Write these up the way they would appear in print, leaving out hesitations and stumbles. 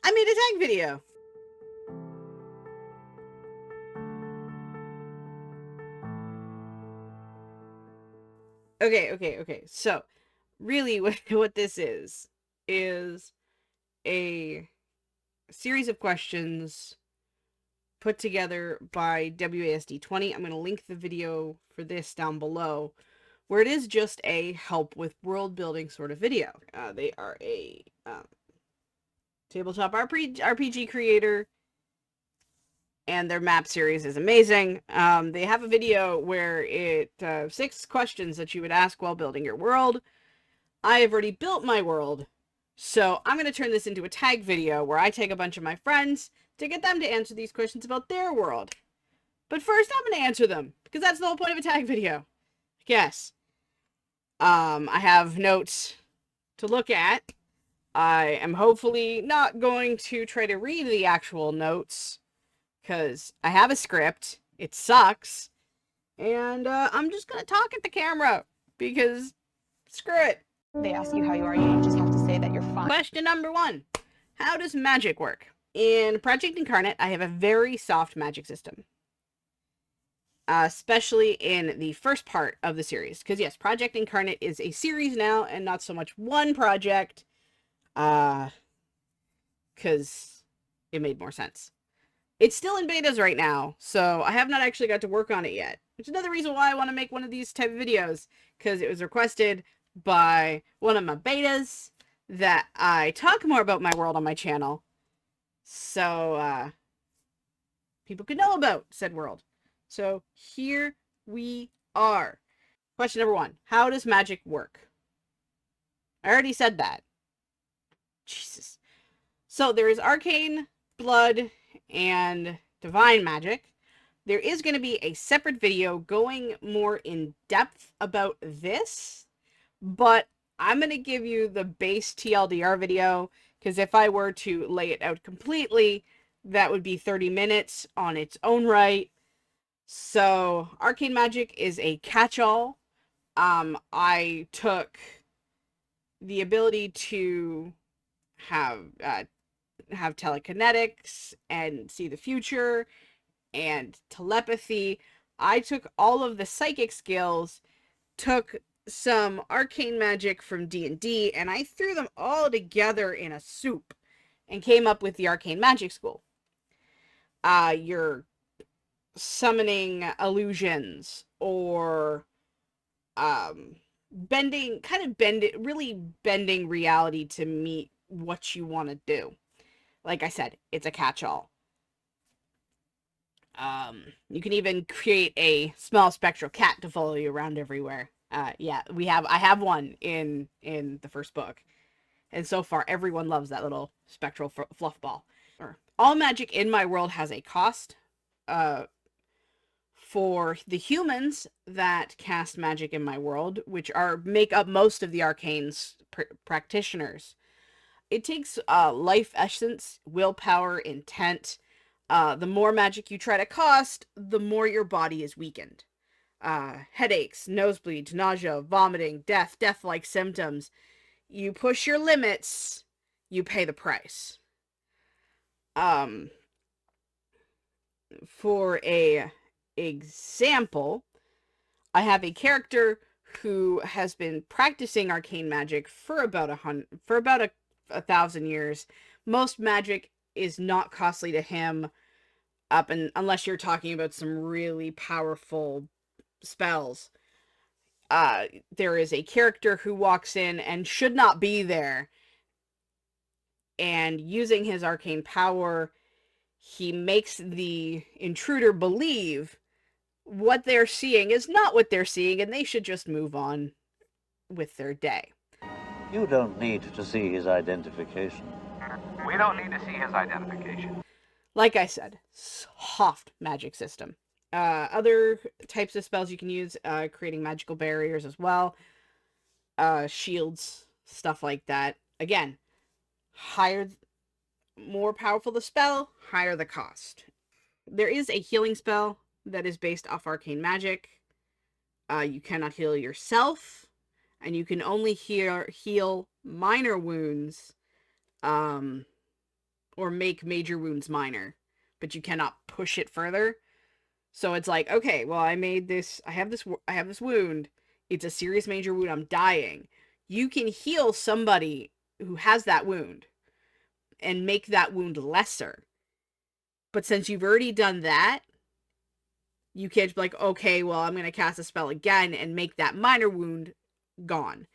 I made a tag video. Okay. So, really, what this is a series of questions put together by WASD20. I'm going to link the video for this down below, where it is just a help with world building sort of video. They are a tabletop RPG creator, and their map series is amazing. They have a video where it 6 questions that you would ask while building your world. I have already built my world, so I'm going to turn this into a tag video where I take a bunch of my friends to get them to answer these questions about their world. But first, I'm going to answer them, because that's the whole point of a tag video, I guess. I have notes to look at. I am hopefully not going to try to read the actual notes, because I have a script. It sucks. And I'm just going to talk at the camera, because screw it. They ask you how you are, you just have to say that you're fine. Question number 1. How does magic work? In Project Incarnate, I have a very soft magic system. Especially in the first part of the series. Because yes, Project Incarnate is a series now, and not so much one project. Because it made more sense. It's still in betas right now, so I have not actually got to work on it yet. Which is another reason why I want to make one of these type of videos. Because it was requested by one of my betas that I talk more about my world on my channel. So, people could know about said world. So, here we are. Question number 1. How does magic work? I already said that. Jesus. So, there is arcane, blood, and divine magic. There is going to be a separate video going more in depth about this, but I'm going to give you the base TLDR video, because if I were to lay it out completely, that would be 30 minutes on its own right. So, arcane magic is a catch-all. I took the ability to have telekinetics and see the future and telepathy. I took all of the psychic skills, took some arcane magic from D&D, and I threw them all together in a soup and came up with the arcane magic school. You're summoning illusions or really bending reality to meet what you want to do. Like I said, it's a catch-all. You can even create a small spectral cat to follow you around everywhere. Yeah, I have one in the first book. And so far, everyone loves that little spectral fluff ball. All magic in my world has a cost. For the humans that cast magic in my world, which make up most of the arcane's practitioners, it takes life essence, willpower, intent. The more magic you try to cost, the more your body is weakened. Headaches, nosebleeds, nausea, vomiting, death-like symptoms. You push your limits, you pay the price. For a example, I have a character who has been practicing arcane magic for about 1,000 years. Most magic is not costly to him, unless you're talking about some really powerful spells. There is a character who walks in and should not be there, and using his arcane power, he makes the intruder believe what they're seeing is not what they're seeing, and they should just move on with their day. You don't need to see his identification. We don't need to see his identification. Like I said, soft magic system. Other types of spells you can use, creating magical barriers as well. Shields, stuff like that. Again, more powerful the spell, higher the cost. There is a healing spell that is based off arcane magic. You cannot heal yourself, and you can only heal minor wounds or make major wounds minor, but you cannot push it further. So it's like, okay, well, I have this wound. It's a serious major wound. I'm dying. You can heal somebody who has that wound and make that wound lesser. But since you've already done that, you can't be like, okay, well, I'm going to cast a spell again and make that minor wound gone.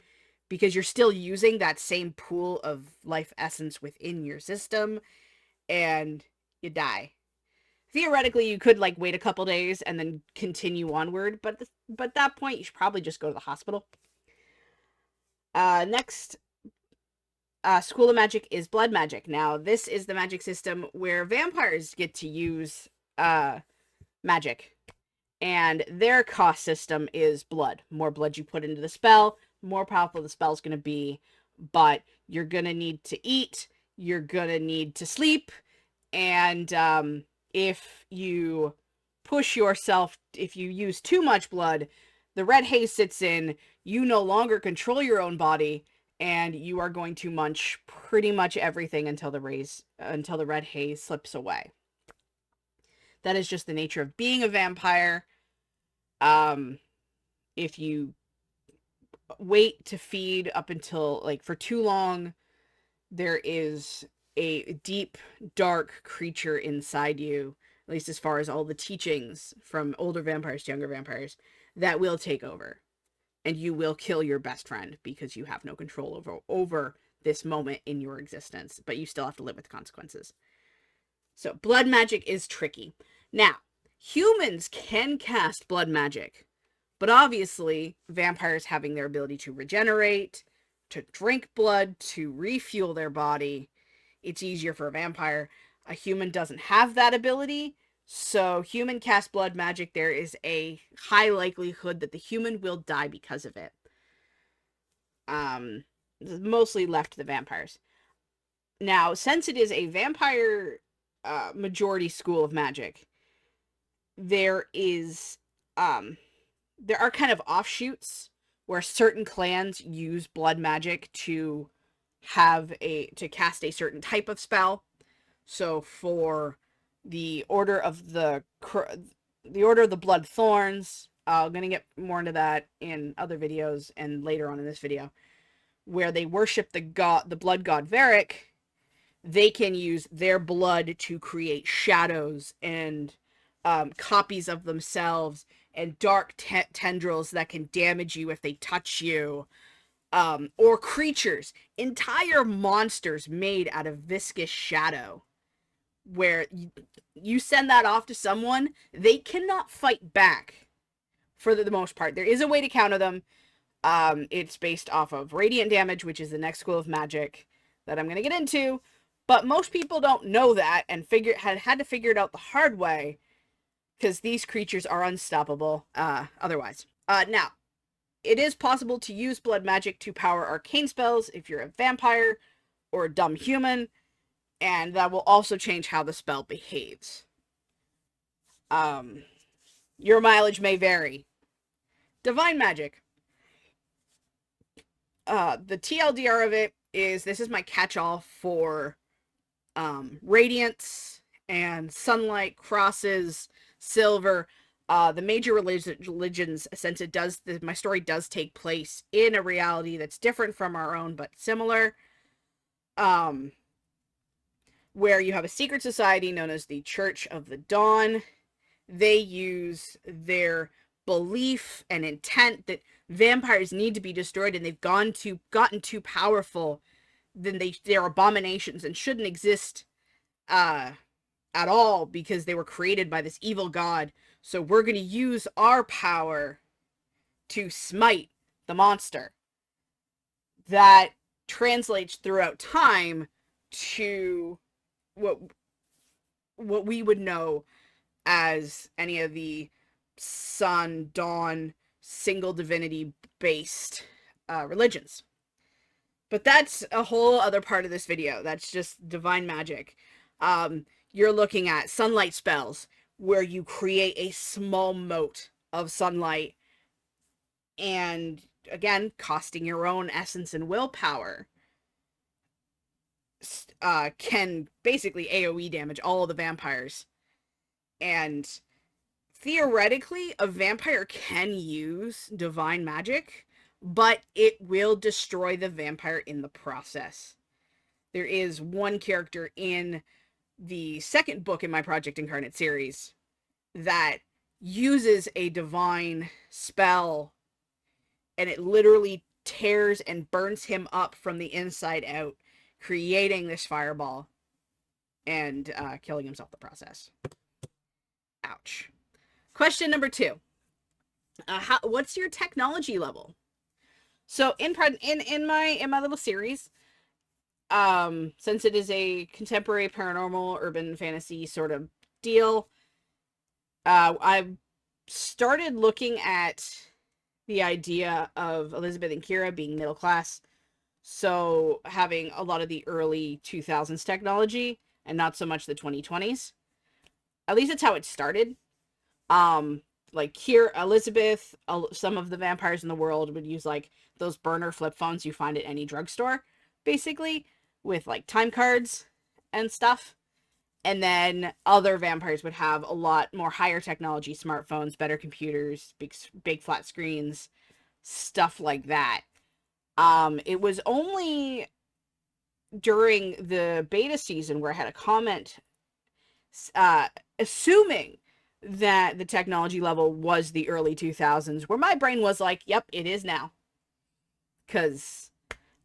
Because you're still using that same pool of life essence within your system, and you die. Theoretically, you could, like, wait a couple days and then continue onward, but at that point, you should probably just go to the hospital. Next, School of Magic is blood magic. Now, this is the magic system where vampires get to use magic. And their cost system is blood. More blood you put into the spell, the more powerful the spell's going to be. But you're going to need to eat, you're going to need to sleep, and if you push yourself, if you use too much blood, the red haze sits in, you no longer control your own body, and you are going to munch pretty much everything until the red haze slips away. That is just the nature of being a vampire. If you wait to feed up until, like, for too long, there is a deep, dark creature inside you, at least as far as all the teachings from older vampires to younger vampires, that will take over. And you will kill your best friend because you have no control over this moment in your existence, but you still have to live with the consequences. So blood magic is tricky. Now, humans can cast blood magic, but obviously vampires having their ability to regenerate, to drink blood, to refuel their body, it's easier for a vampire. A human doesn't have that ability, so human cast blood magic, there is a high likelihood that the human will die because of it. Mostly left to the vampires. Now, since it is a vampire majority school of magic, there are kind of offshoots where certain clans use blood magic to cast a certain type of spell. So for the Order of the Blood Thorns, I'm going to get more into that in other videos and later on in this video, where they worship the blood god Varric, they can use their blood to create shadows and copies of themselves and dark tendrils that can damage you if they touch you. Or creatures, entire monsters made out of viscous shadow, where you send that off to someone, they cannot fight back for the most part. There is a way to counter them. It's based off of radiant damage, which is the next school of magic that I'm going to get into, but most people don't know that and had to figure it out the hard way, because these creatures are unstoppable otherwise. Now, it is possible to use blood magic to power arcane spells if you're a vampire or a dumb human, and that will also change how the spell behaves. Your mileage may vary. Divine magic. The TLDR of it is, this is my catch-all for radiance and sunlight, crosses, silver. The major religions, since my story does take place in a reality that's different from our own, but similar, where you have a secret society known as the Church of the Dawn. They use their belief and intent that vampires need to be destroyed, and they've gotten too powerful, then they're abominations and shouldn't exist at all, because they were created by this evil god. So we're going to use our power to smite the monster. That translates throughout time to what we would know as any of the sun, dawn, single divinity based religions. But that's a whole other part of this video. That's just divine magic. You're looking at sunlight spells, where you create a small mote of sunlight, and again, costing your own essence and willpower. can basically AoE damage all of the vampires. And theoretically, a vampire can use divine magic, but it will destroy the vampire in the process. There is one character in the second book in my Project Incarnate series that uses a divine spell, and it literally tears and burns him up from the inside out, creating this fireball and killing himself in the process. Ouch. Question number 2. What's your technology level? So in my little series, since it is a contemporary paranormal urban fantasy sort of deal, I've started looking at the idea of Elizabeth and Kira being middle class, so having a lot of the early 2000s technology and not so much the 2020s. At least that's how it started. Like Kira, Elizabeth, some of the vampires in the world would use like those burner flip phones you find at any drugstore, basically, with like time cards and stuff. And then other vampires would have a lot more higher technology, smartphones, better computers, big flat screens, stuff like that. It was only during the beta season where I had a comment assuming that the technology level was the early 2000s, where my brain was like, yep, it is now. Because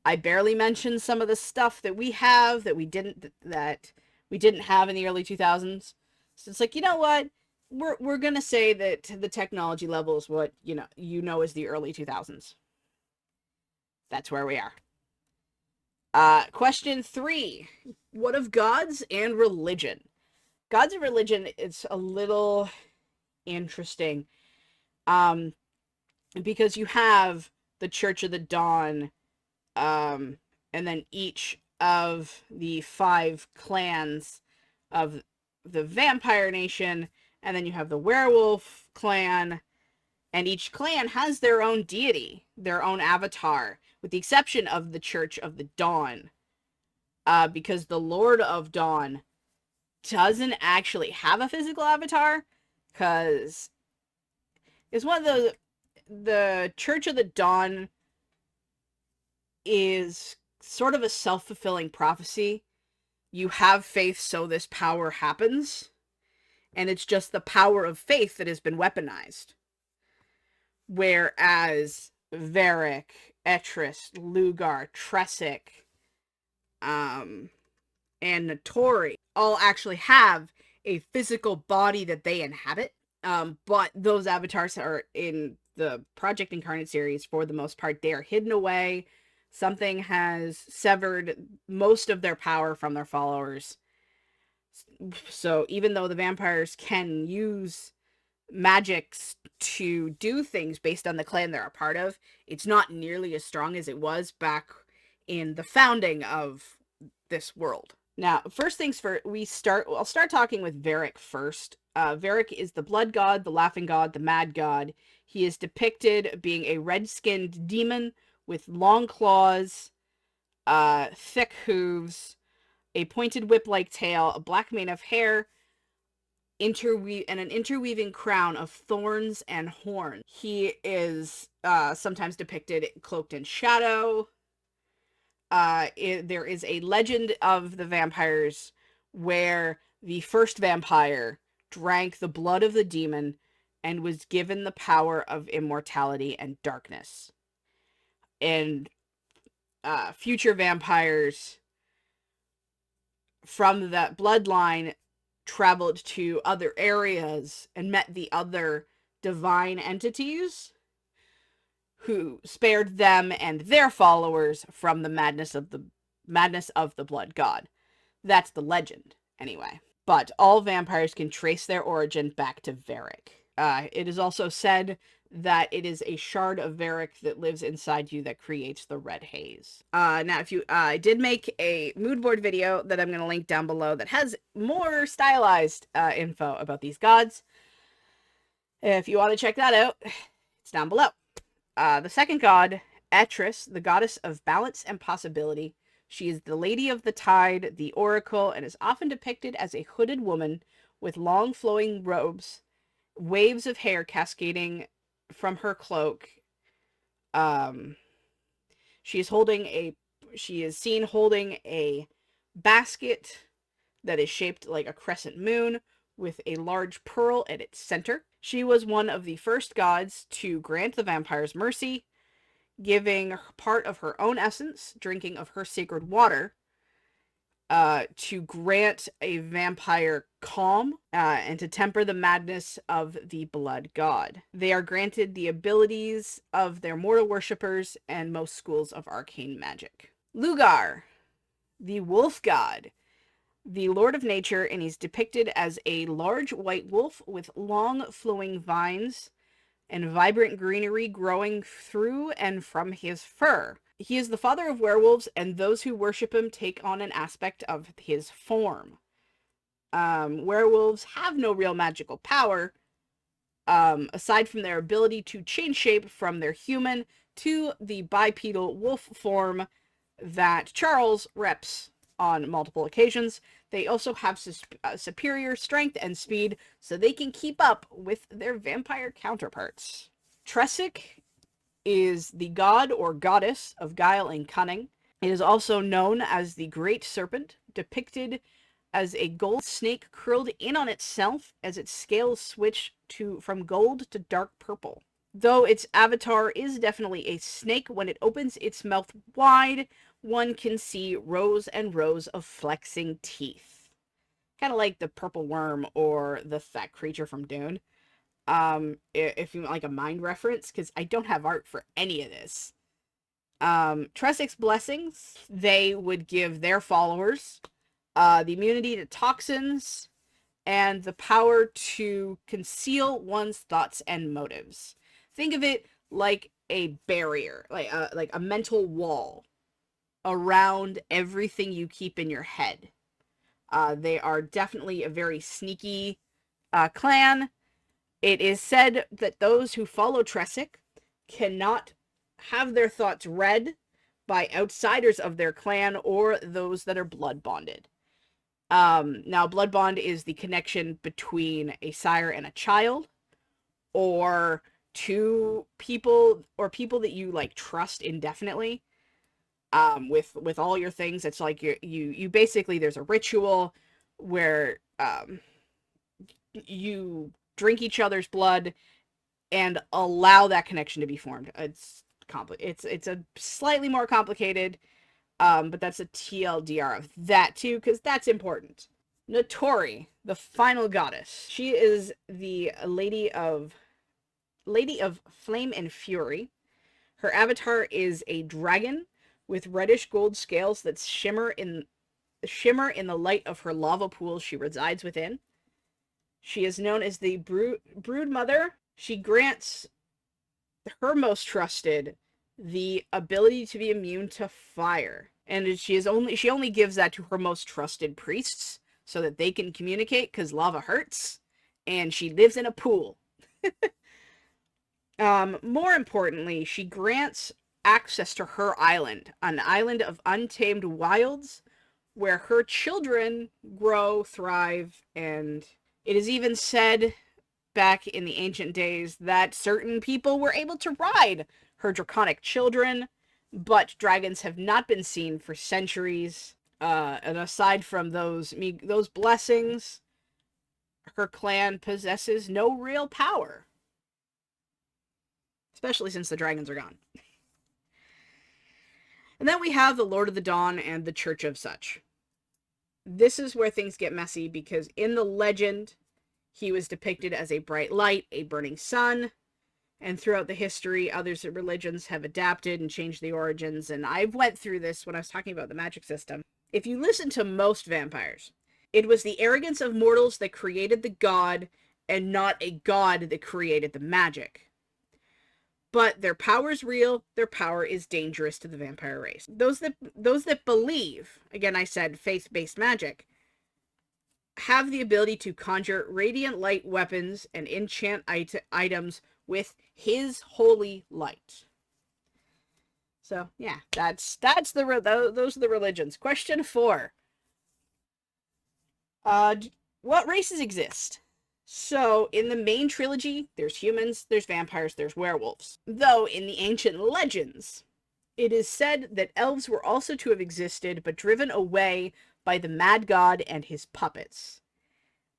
I barely mentioned some of the stuff that we have that we didn't have in the early 2000s. So it's like, you know what? We're going to say that the technology level is what, is the early 2000s. That's where we are. Question 3. What of gods and religion? Gods and religion, it's a little interesting. Because you have the Church of the Dawn, and then each of the 5 clans of the Vampire Nation, and then you have the Werewolf clan, and each clan has their own deity, their own avatar, with the exception of the Church of the Dawn, because the Lord of Dawn doesn't actually have a physical avatar, because it's one of the Church of the Dawn is sort of a self-fulfilling prophecy. You have faith, so this power happens, and it's just the power of faith that has been weaponized. Whereas Varric, Etrus, Lugar, Tressic, and Natori all actually have a physical body that they inhabit. But those avatars are in the Project Incarnate series, for the most part, they are hidden away. Something has severed most of their power from their followers. So even though the vampires can use magics to do things based on the clan they're a part of, it's not nearly as strong as it was back in the founding of this world. Now, first things first, I'll start talking with Varric first. Varric is the blood god, the laughing god, the mad god. He is depicted being a red-skinned demon with long claws, thick hooves, a pointed whip-like tail, a black mane of hair, and an interweaving crown of thorns and horns. He is sometimes depicted cloaked in shadow. There is a legend of the vampires where the first vampire drank the blood of the demon and was given the power of immortality and darkness. And future vampires from that bloodline traveled to other areas and met the other divine entities who spared them and their followers from the madness of the blood god. That's the legend, anyway. But all vampires can trace their origin back to Varric. It is also said that it is a shard of Varric that lives inside you that creates the red haze. Now, I did make a mood board video that I'm going to link down below that has more stylized info about these gods. If you want to check that out, it's down below. The second god, Etrus, the goddess of balance and possibility. She is the Lady of the Tide, the Oracle, and is often depicted as a hooded woman with long flowing robes, waves of hair cascading from her cloak. She is seen holding a basket that is shaped like a crescent moon with a large pearl at its center. She was one of the first gods to grant the vampires mercy, giving part of her own essence, drinking of her sacred water, to grant a vampire calm, and to temper the madness of the blood god. They are granted the abilities of their mortal worshippers and most schools of arcane magic. Lugar, the wolf god, the lord of nature, and he's depicted as a large white wolf with long flowing vines and vibrant greenery growing through and from his fur. He is the father of werewolves, and those who worship him take on an aspect of his form. Werewolves have no real magical power, aside from their ability to change shape from their human to the bipedal wolf form that Charles reps on multiple occasions. They also have superior strength and speed, so they can keep up with their vampire counterparts. Tressic is the god or goddess of guile and cunning. It is also known as the Great Serpent, depicted as a gold snake curled in on itself as its scales switch from gold to dark purple. Though its avatar is definitely a snake, when it opens its mouth wide, one can see rows and rows of flexing teeth. Kind of like the purple worm or the fat creature from Dune. If you want like a mind reference, because I don't have art for any of this. Tressic's blessings, they would give their followers the immunity to toxins and the power to conceal one's thoughts and motives. Think of it like a barrier, like a mental wall around everything you keep in your head. They are definitely a very sneaky clan. It is said that those who follow Tressic cannot have their thoughts read by outsiders of their clan or those that are blood bonded. Now, blood bond is the connection between a sire and a child, or two people, or people that you like trust indefinitely. With all your things, it's like you basically, there's a ritual where you drink each other's blood and allow that connection to be formed. It's a slightly more complicated, but that's a TLDR of that too, because that's important. Natori, the final goddess. She is the lady of flame and fury. Her avatar is a dragon with reddish gold scales that shimmer in the light of her lava pool she resides within. She is known as the brood mother. She grants her most trusted the ability to be immune to fire, and she only gives that to her most trusted priests so that they can communicate, because lava hurts, and she lives in a pool. More importantly, she grants access to her island, an island of untamed wilds, where her children grow, thrive, and it is even said back in the ancient days that certain people were able to ride her draconic children, but dragons have not been seen for centuries. And aside from those blessings, her clan possesses no real power. Especially since the dragons are gone. And then we have the Lord of the Dawn and the Church of Such. This is where things get messy, because in the legend, he was depicted as a bright light, a burning sun, and throughout the history, other religions have adapted and changed the origins, and I went through this when I was talking about the magic system. If you listen to most vampires, it was the arrogance of mortals that created the god, and not a god that created the magic. But their power is real, their power is dangerous to the vampire race. Those that believe, again I said faith-based magic, have the ability to conjure radiant light weapons and enchant items with his holy light. So yeah, those are the religions. Question 4. What races exist? So in the main trilogy, there's humans, there's vampires, there's werewolves. Though in the ancient legends, it is said that elves were also to have existed, but driven away by the mad god and his puppets.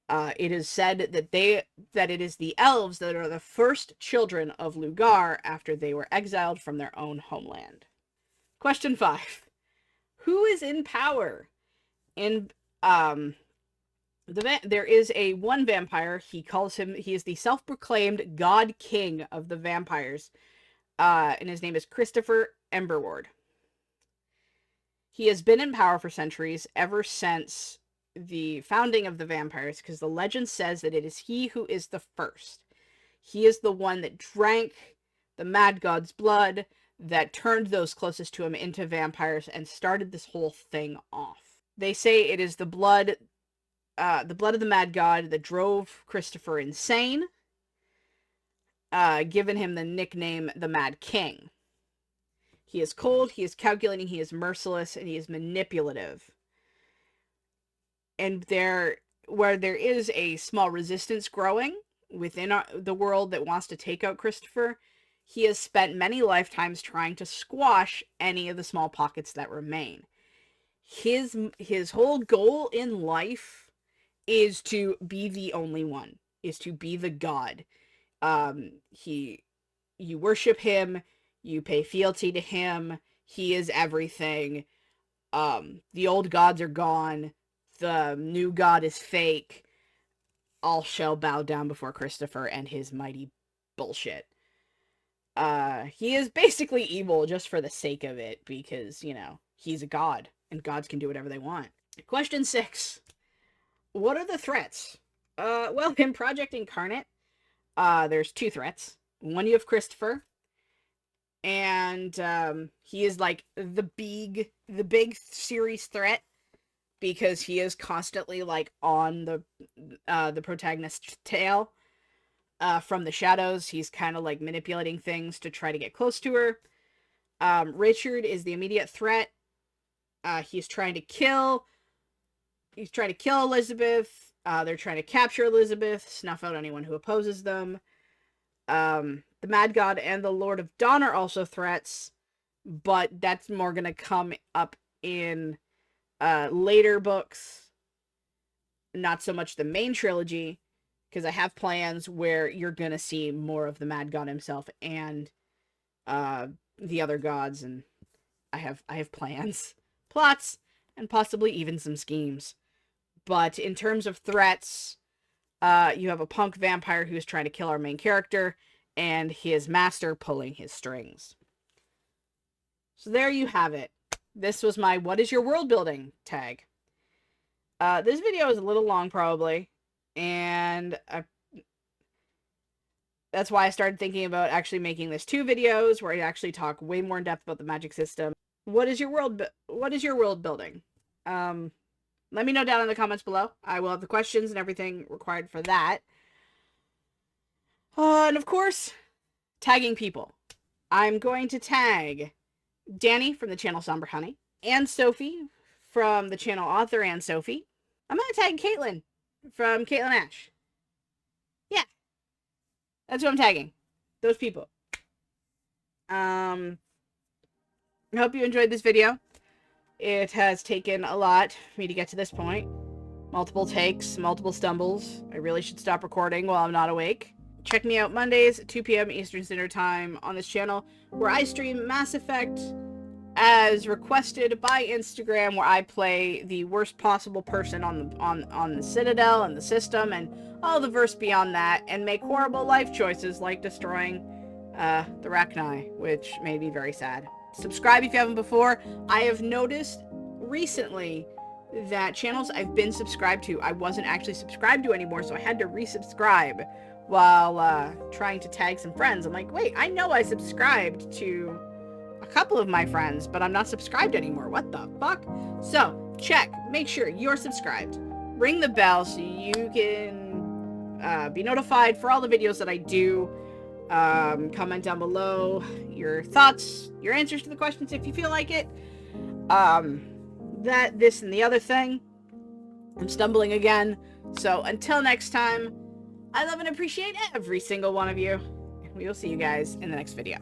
It is said that it is the elves that are the first children of Lugar after they were exiled from their own homeland. Question 5. Who is in power? In there is one vampire. He is the self-proclaimed God King of the vampires. And his name is Christopher Emberward. He has been in power for centuries, ever since the founding of the vampires, because the legend says that it is he who is the first. He is the one that drank the mad god's blood, that turned those closest to him into vampires, and started this whole thing off. They say it is the blood of the mad god that drove Christopher insane, given him the nickname the Mad King. He is cold, he is calculating, he is merciless, and he is manipulative. And where there is a small resistance growing within the world that wants to take out Christopher, he has spent many lifetimes trying to squash any of the small pockets that remain. His whole goal in life is to be the only one, is to be the god. You worship him, you pay fealty to him, he is everything. The old gods are gone, the new god is fake. All shall bow down before Christopher and his mighty bullshit. He is basically evil just for the sake of it, because, he's a god, and gods can do whatever they want. Question 6. What are the threats? Well, in Project Incarnate, there's 2 threats. One, you have Christopher, and he is like the big series threat, because he is constantly like on the protagonist's tail. From the shadows, he's kind of like manipulating things to try to get close to her. Richard is the immediate threat. He's trying to kill Elizabeth. They're trying to capture Elizabeth, snuff out anyone who opposes them. The Mad God and the Lord of Dawn are also threats, but that's more gonna come up in later books, not so much the main trilogy, because I have plans where you're gonna see more of the Mad God himself and the other gods, and I have plans, plots, and possibly even some schemes. But in terms of threats, you have a punk vampire who's trying to kill our main character, and his master pulling his strings. So there you have it. This was my What is Your World Building tag. This video is a little long, probably, and that's why I started thinking about actually making this 2 videos where I actually talk way more in depth about the magic system. What is your world building? Let me know down in the comments below. I will have the questions and everything required for that. And of course, tagging people. I'm going to tag Danni from the channel Somberhoney, and Sophie from the channel AuthorAnneSophie. I'm going to tag Caitlen from Caitlen Ashe. Yeah. That's who I'm tagging. Those people. I hope you enjoyed this video. It has taken a lot for me to get to this point. Multiple takes, multiple stumbles. I really should stop recording while I'm not awake. Check me out Mondays at 2 p.m. Eastern Standard Time on this channel, where I stream Mass Effect as requested by Instagram, where I play the worst possible person on the Citadel and the system and all the verse beyond that, and make horrible life choices like destroying the Rachni, which made me very sad. Subscribe if you haven't before. I have noticed recently that channels I've been subscribed to, I wasn't actually subscribed to anymore, so I had to resubscribe while trying to tag some friends. I'm like, wait, I know I subscribed to a couple of my friends, but I'm not subscribed anymore. What the fuck? So, check. Make sure you're subscribed. Ring the bell so you can be notified for all the videos that I do Comment down below your thoughts, your answers to the questions if you feel like it. That, this, and the other thing. I'm stumbling again. So until next time, I love and appreciate every single one of you. And we will see you guys in the next video.